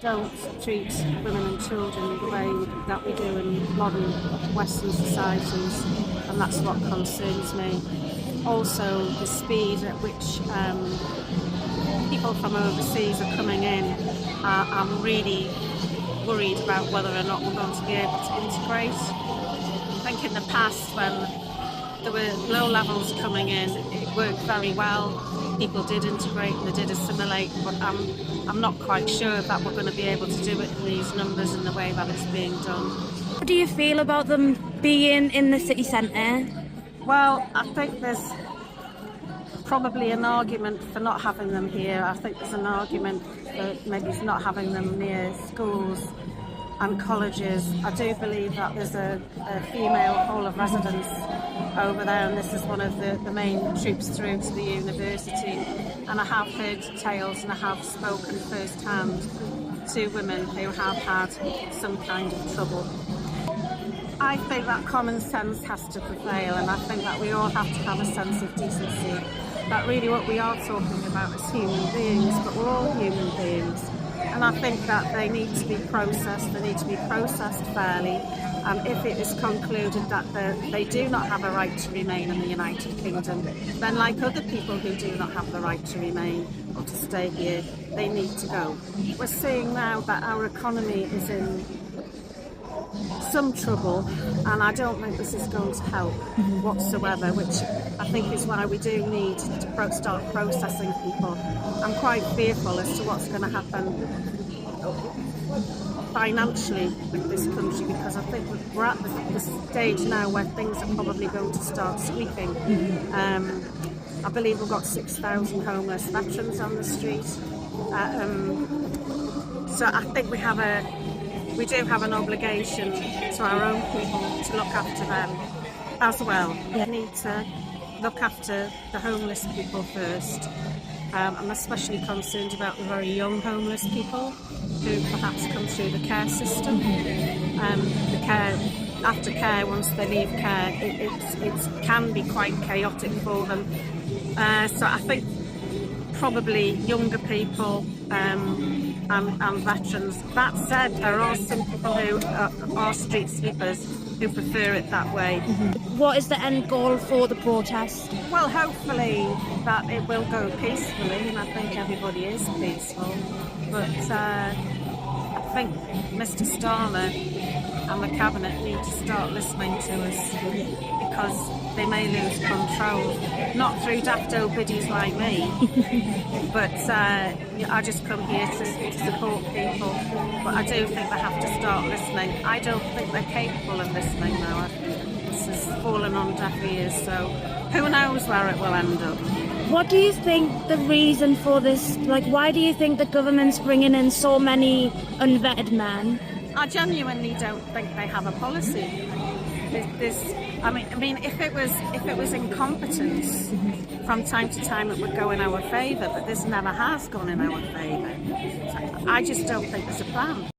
don't treat women and children the way that we do in modern Western societies, and that's what concerns me. Also, the speed at which people from overseas are coming in, I'm really worried about whether or not we're going to be able to integrate. I think in the past, when there were low levels coming in, it worked very well. People did integrate and they did assimilate, but I'm not quite sure that we're going to be able to do it in these numbers in the way that it's being done. How do you feel about them being in the city centre? Well, I think there's probably an argument for not having them here. I think there's an argument for maybe not having them near schools and colleges. I do believe that there's a female hall of residence over there, and this is one of the main troops through to the university. And I have heard tales and I have spoken firsthand to women who have had some kind of trouble. I think that common sense has to prevail, and I think that we all have to have a sense of decency. That really what we are talking about is human beings, but we're all human beings. And I think that they need to be processed fairly. And if it is concluded that they do not have a right to remain in the United Kingdom, then like other people who do not have the right to remain or to stay here, they need to go. We're seeing now that our economy is in some trouble, and I don't think this is going to help whatsoever, which I think is why we do need to start processing people. I'm quite fearful as to what's going to happen financially with this country, because I think we're at the stage now where things are probably going to start squeaking. I believe we've got 6,000 homeless veterans on the street. So I think we do have an obligation to our own people to look after them as well. We need to look after the homeless people first. I'm especially concerned about the very young homeless people who perhaps come through the care system. Aftercare, once they leave care, it can be quite chaotic for them. So I think probably younger people and veterans. That said, there are some people who are street sweepers who prefer it that way. What is the end goal for the protest? Well, hopefully that it will go peacefully, and I think everybody is peaceful. But I think Mr Starmer and the Cabinet need to start listening to us, because they may lose control. Not through daft old biddies like me, but I just come here to support people. But I do think they have to start listening. I don't think they're capable of listening now. I think this has fallen on deaf ears, so who knows where it will end up. What do you think the reason for this, why do you think the government's bringing in so many unvetted men? I genuinely don't think they have a policy. I mean, if it was incompetence, from time to time it would go in our favour, but this never has gone in our favour. So I just don't think there's a plan.